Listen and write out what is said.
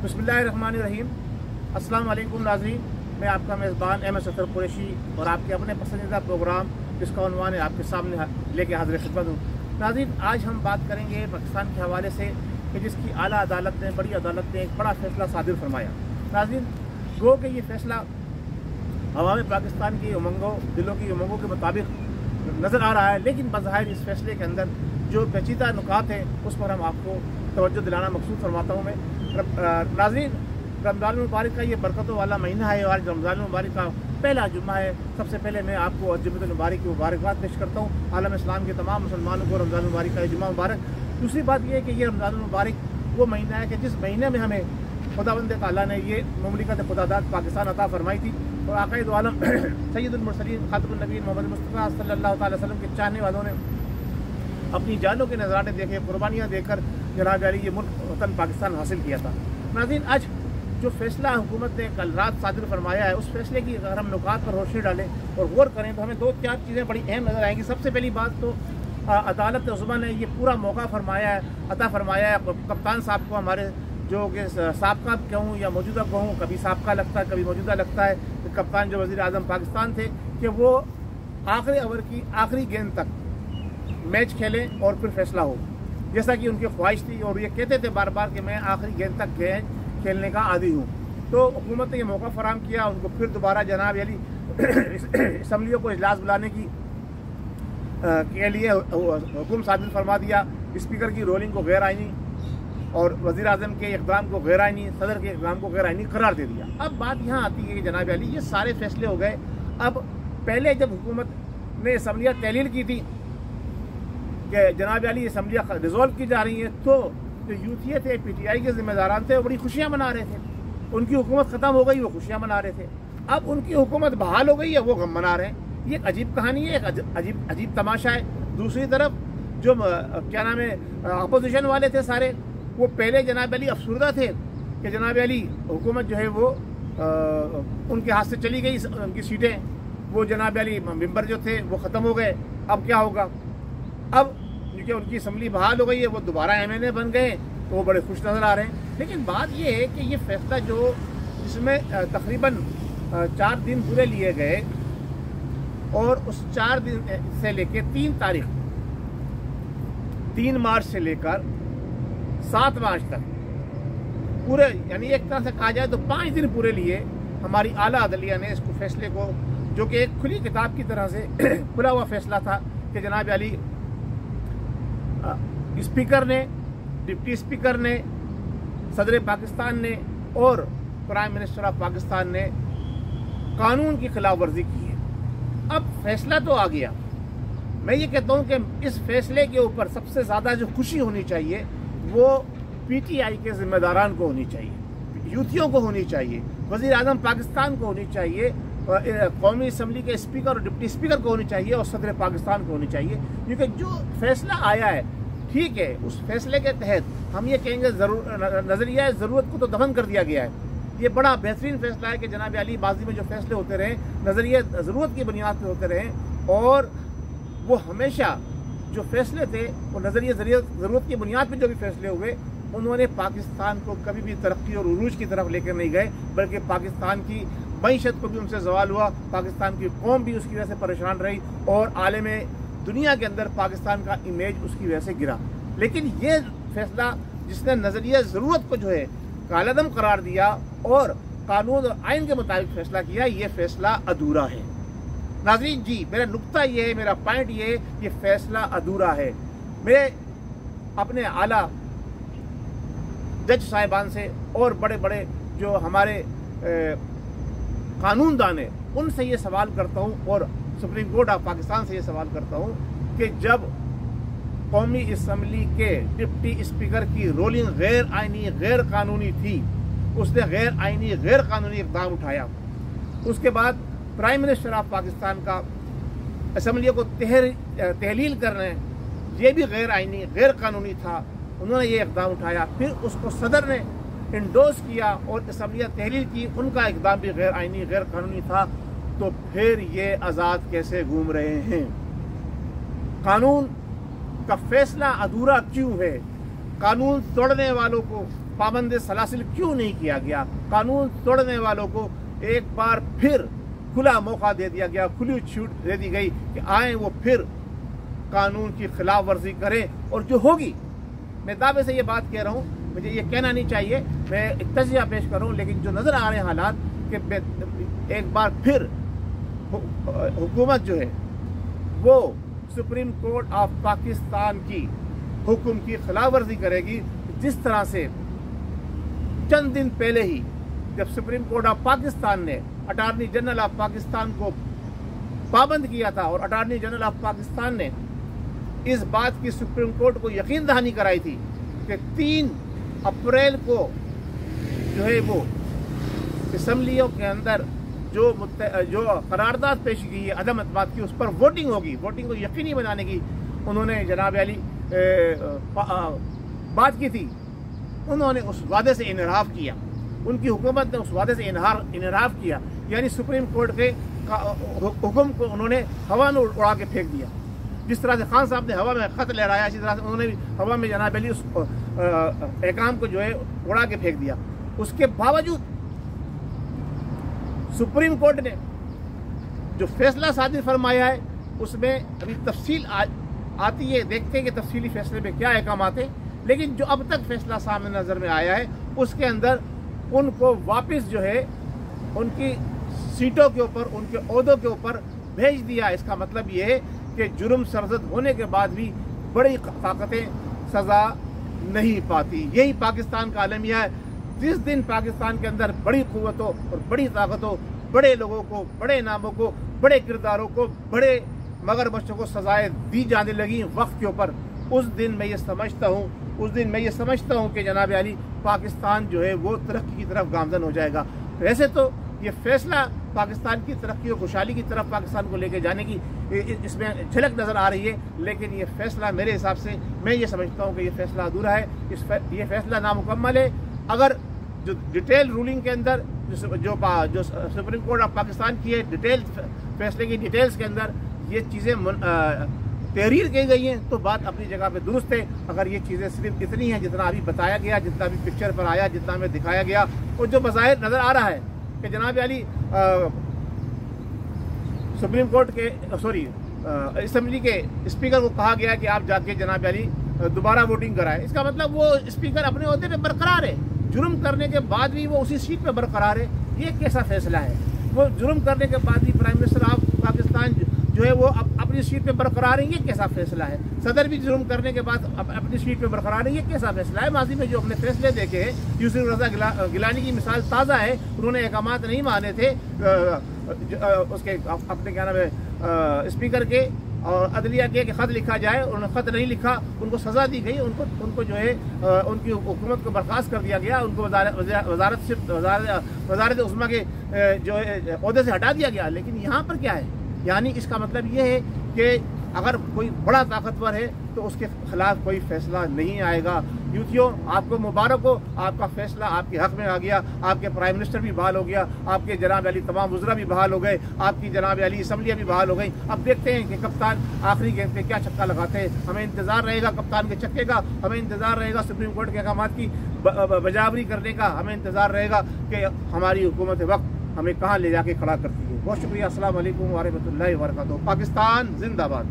बिस्मिल्लाहिर्रहमानिर्रहीम। अस्सलाम वालेकुम नाज़रीन, मैं आपका मेज़बान अहमद सफर कुरैशी और आपके अपने पसंदीदा प्रोग्राम जिसका उन्वान है आपके सामने लेके हाज़िर खिदमत हूँ। नाज़रीन, आज हम बात करेंगे पाकिस्तान के हवाले से कि जिसकी आला अदालत ने, बड़ी अदालत ने एक बड़ा फ़ैसला सादिर फरमाया। नाज़रीन, गो कि ये फ़ैसला अवाम पाकिस्तान की उमंगों, दिलों की उमंगों के मुताबिक नज़र आ रहा है, लेकिन बज़ाहिर इस फ़ैसले के अंदर जो पेचीदा नुकात हैं उस पर हम आपको तवज्जो दिलाना मकसूद फरमाता हूँ मैं। नाज़रीन, रमज़ान मुबारक का ये बरकतों वाला महीना है और आज रमज़ान मुबारक का पहला जुम्मा है। सबसे पहले मैं आपको जुम्मतुल मुबारक की मुबारकबाद पेश करता हूँ। आलम इस्लाम के तमाम मुसलमानों को रमज़ान मुबारक का जुम्मा मुबारक। दूसरी बात यह है कि ये रमज़ान मुबारक वो महीना है कि जिस महीने में हमें खुदावंद ताला ने ये मुमलिकत खुदादाद पाकिस्तान अता फरमाई थी और आक़ाइद आलम सैयदुल मुरसलीन खातमुन नबीय्यीन मोहम्मद मुस्तफ़ा सल्लल्लाहु अलैहि वसल्लम के चाहने वालों ने अपनी जानों के नजराने देखे, कुर्बानियाँ देकर जनाब अली ये मुल्क वतन पाकिस्तान हासिल किया था। नाज़रीन, आज जो फैसला हुकूमत ने कल रात सादिर फरमाया है उस फैसले की अगर हम नुकात पर रोशनी डालें और गौर करें तो हमें दो चार चीज़ें बड़ी अहम नज़र आएंगी। सबसे पहली बात तो अदालत उज़्मा ने ये पूरा मौका फरमाया है, अता फरमाया है कप्तान साहब को, हमारे जो कि साबका कहूँ या मौजूदा कहूँ, कभी साबका लगता है कभी मौजूदा लगता है, कि कप्तान जो वज़ीर आज़म पाकिस्तान थे कि वो आखिरी ओवर की आखिरी गेंद तक मैच खेलें और फिर फैसला हो, जैसा कि उनकी ख्वाहिश थी और ये कहते थे बार बार कि मैं आखिरी गेंद तक खेलने का आदी हूँ। तो हुकूमत ने यह मौका फराहम किया उनको, फिर दोबारा जनाब अली असम्बलियों को इजलास बुलाने के लिए हुक्म सादिर फरमा दिया। स्पीकर की रोलिंग को गैर आइनी और वज़ीर आज़म के इक़दाम को गैर आइनी, सदर के इक़दाम को गैर आइनी करार दे दिया। अब बात यहाँ आती है कि जनाब अली ये सारे फैसले हो गए। अब पहले जब हुकूमत ने असम्बलियाँ तहलील की थी कि जनाब अली असम्बलियाँ रिजॉल्व की जा रही हैं, तो जो यूथिये थे, PTI के ज़िम्मेदारान थे, वो बड़ी खुशियाँ मना रहे थे। उनकी हुकूमत ख़त्म हो गई, वो खुशियाँ मना रहे थे। अब उनकी हुकूमत बहाल हो गई है, वो गम मना रहे हैं। ये एक अजीब कहानी है, एक अजीब तमाशा है। दूसरी तरफ जो क्या नाम है अपोजिशन वाले थे सारे, वो पहले जनाब अली अफसरदा थे कि जनाब अली हुकूमत जो है वो उनके हाथ से चली गई, उनकी सीटें, वो जनाब अली मेंबर जो थे वो ख़त्म हो गए। अब क्या होगा? अब क्योंकि उनकी असम्बली बहाल हो गई है, वो दोबारा MNA बन गए, तो वो बड़े खुश नज़र आ रहे हैं। लेकिन बात ये है कि ये फैसला जो जिसमें तकरीबन 4 दिन पूरे लिए गए और उस 4 दिन से लेकर 3 तारीख 3 मार्च से लेकर 7 मार्च तक पूरे, यानी एक तरह से कहा जाए तो 5 दिन पूरे लिए हमारी आला अदलिया ने इसको फैसले को, जो कि एक खुली किताब की तरह से खुला हुआ फैसला था कि जनाब अली स्पीकर ने, डिप्टी स्पीकर ने, सदर पाकिस्तान ने और प्राइम मिनिस्टर ऑफ पाकिस्तान ने कानून की खिलाफ वर्जी की है। अब फैसला तो आ गया। मैं ये कहता हूँ कि इस फैसले के ऊपर सबसे ज़्यादा जो खुशी होनी चाहिए वो PTI के ज़िम्मेदारान को होनी चाहिए, यूथियों को होनी चाहिए, वज़ीर आज़म पाकिस्तान को होनी चाहिए, कौमी असम्बली के स्पीकर और डिप्टी स्पीकर को होनी चाहिए और सदर पाकिस्तान को होनी चाहिए। क्योंकि जो फैसला आया है, ठीक है, उस फैसले के तहत हम ये कहेंगे नज़रिया ज़रूरत को तो दफन कर दिया गया है। ये बड़ा बेहतरीन फैसला है कि जनाब अली बाजी में जो फैसले होते रहे नज़रिया ज़रूरत की बुनियाद पर होते रहे और वो हमेशा जो फैसले थे वो नज़रिया ज़रूरत की बुनियाद पर जो भी फैसले हुए उन्होंने पाकिस्तान को कभी भी तरक्की और उरूज की तरफ लेकर नहीं गए, बल्कि पाकिस्तान की मईशत को भी उनसे ज़वाल हुआ, पाकिस्तान की कौम भी उसकी वजह से परेशान रही और आलम दुनिया के अंदर पाकिस्तान का इमेज उसकी वजह से गिरा। लेकिन ये फैसला जिसने नज़रिया ज़रूरत को जो है कालादम करार दिया और कानून और आइन के मुताबिक फैसला किया, ये फैसला अधूरा है। नाज़रीन जी, मेरा नुक्ता ये है, मेरा पॉइंट ये है, ये फैसला अधूरा है। मैं अपने आला जज साहिबान से और बड़े बड़े जो हमारे कानूनदान है उनसे ये सवाल करता हूँ और सुप्रीम कोर्ट ऑफ पाकिस्तान से ये सवाल करता हूँ कि जब कौमी असम्बली के डिप्टी स्पीकर की रोलिंग गैर आइनी, गैर कानूनी थी, उसने गैर आइनी, गैर कानूनी इक़दाम उठाया, उसके बाद प्राइम मिनिस्टर ऑफ पाकिस्तान का असम्बलियों को तहलील करना ये भी गैर आइनी, गैर कानूनी था, उन्होंने ये इक़दाम उठाया, फिर उसको सदर ने इंडोर्स किया और असम्बलियाँ तहलील की, उनका इक़दाम भी गैर आइनी, गैर कानूनी था, तो फिर ये आज़ाद कैसे घूम रहे हैं? कानून का फैसला अधूरा क्यों है? कानून तोड़ने वालों को पाबंद सलासिल क्यों नहीं किया गया? कानून तोड़ने वालों को एक बार फिर खुला मौका दे दिया गया, खुली छूट दे दी गई कि आए वो फिर कानून की खिलाफ वर्जी करें, और जो होगी, मैं दावे से ये बात कह रहा हूँ, मुझे ये कहना नहीं चाहिए, मैं एक तजिया पेश कर रहा हूँ, लेकिन जो नज़र आ रहे हैं हालात कि एक बार फिर हुकूमत जो है वो सुप्रीम कोर्ट ऑफ पाकिस्तान की हुक्म की खिलाफ वर्जी करेगी। जिस तरह से चंद दिन पहले ही जब सुप्रीम कोर्ट ऑफ पाकिस्तान ने अटॉर्नी जनरल ऑफ पाकिस्तान को पाबंद किया था, और अटॉर्नी जनरल ऑफ पाकिस्तान ने इस बात की सुप्रीम कोर्ट को यकीन दहानी कराई थी कि 3 अप्रैल को जो है वो असम्बलियों के अंदर जो करारदाद पेश की है अदम अतमाद की, उस पर वोटिंग होगी, वोटिंग को यकीनी बनाने की उन्होंने जनाब अली बात की थी। उन्होंने उस वादे से इनहराफ किया, उनकी हुकूमत ने उस वादे से इनहराफ किया, यानी सुप्रीम कोर्ट के हुक्म को उन्होंने हवा में उड़ा के फेंक दिया। जिस तरह से खान साहब ने हवा में खत लहराया, इसी तरह से उन्होंने भी हवा में जनाब अली उस एहकाम को जो है उड़ा के फेंक दिया। उसके बावजूद सुप्रीम कोर्ट ने जो फैसला सादिर फरमाया है उसमें अभी तफसील आती है, देखते हैं कि तफसीली फैसले में क्या अहकाम आते हैं, लेकिन जो अब तक फैसला सामने नज़र में आया है उसके अंदर उनको वापस जो है उनकी सीटों के ऊपर, उनके ओहदों के ऊपर भेज दिया। इसका मतलब ये है कि जुर्म सरजद होने के बाद भी बड़ी ताकतें सज़ा नहीं पाती। यही पाकिस्तान का आलमिया है। जिस दिन पाकिस्तान के अंदर बड़ी क़ुव्वतों और बड़ी ताकतों, बड़े लोगों को, बड़े नामों को, बड़े किरदारों को, बड़े मगरमच्छों को सजाएं दी जाने लगी वक्त के ऊपर, उस दिन मैं ये समझता हूँ कि जनाब अली पाकिस्तान जो है वो तरक्की की तरफ गामजन हो जाएगा। वैसे तो ये फैसला पाकिस्तान की तरक्की और खुशहाली की तरफ पाकिस्तान को लेके जाने की इसमें झलक नज़र आ रही है, लेकिन ये फैसला मेरे हिसाब से मैं ये समझता हूँ कि ये फैसला अधूरा है, ये फैसला नामुकम्मल है। अगर जो डिटेल रूलिंग के अंदर जो सुप्रीम कोर्ट ऑफ पाकिस्तान की है, डिटेल फैसले की डिटेल्स के अंदर ये चीज़ें तहरीर की गई हैं तो बात अपनी जगह पे दुरुस्त है। अगर ये चीज़ें सिर्फ इतनी हैं जितना अभी बताया गया, जितना अभी पिक्चर पर आया, जितना हमें दिखाया गया, और जो बज़ाहिर नज़र आ रहा है कि जनाब अली सुप्रीम कोर्ट के असम्बली के स्पीकर को कहा गया कि आप जाके जनाब अली दोबारा वोटिंग कराएं, इसका मतलब वो स्पीकर अपने ओहदे पे बरकरार है, जुर्म करने के बाद भी वो उसी सीट पे बरकरार है। ये कैसा फैसला है? वो जुर्म करने के बाद भी प्राइम मिनिस्टर ऑफ पाकिस्तान जो है वो अपनी सीट पे बरकरार है, ये कैसा फैसला है? सदर भी जुर्म करने के बाद अपनी सीट पे बरकरार है, ये कैसा फैसला है? माजी में जो अपने फैसले देखे हैं, यूसुफ रज़ा गिलानी की मिसाल ताज़ा है, उन्होंने अहकामात नहीं माने थे उसके अपने क्या नाम है स्पीकर के और अदलिया के खत लिखा जाए, उन्होंने खत नहीं लिखा, उनको सज़ा दी गई, उनको जो है उनकी हुकूमत को बर्खास्त कर दिया गया, उनको वजारत उस्मा के जो है ओहदे से हटा दिया गया। लेकिन यहाँ पर क्या है, यानी इसका मतलब ये है कि अगर कोई बड़ा ताकतवर है तो उसके खिलाफ कोई फैसला नहीं आएगा। यूथियों, आपको मुबारक हो, आपका फैसला आपके हक में आ गया, आपके प्राइम मिनिस्टर भी बहाल हो गया, आपके जनाब अली तमाम वज़रा भी बहाल हो गए, आपकी जनाब अली असम्बलियाँ भी बहाल हो गई। अब देखते हैं कि कप्तान आखिरी गेंद पे क्या छक्का लगाते हैं। हमें इंतज़ार रहेगा कप्तान के छक्के का, हमें इंतज़ार रहेगा सुप्रीम कोर्ट के अहकाम की बजावरी करने का, हमें इंतज़ार रहेगा कि हमारी हुकूमत वक्त हमें कहाँ ले जाके खड़ा करती है। बहुत शुक्रिया। अस्सलाम वालेकुम व रहमतुल्लाहि व बरकातहू। पाकिस्तान जिंदाबाद।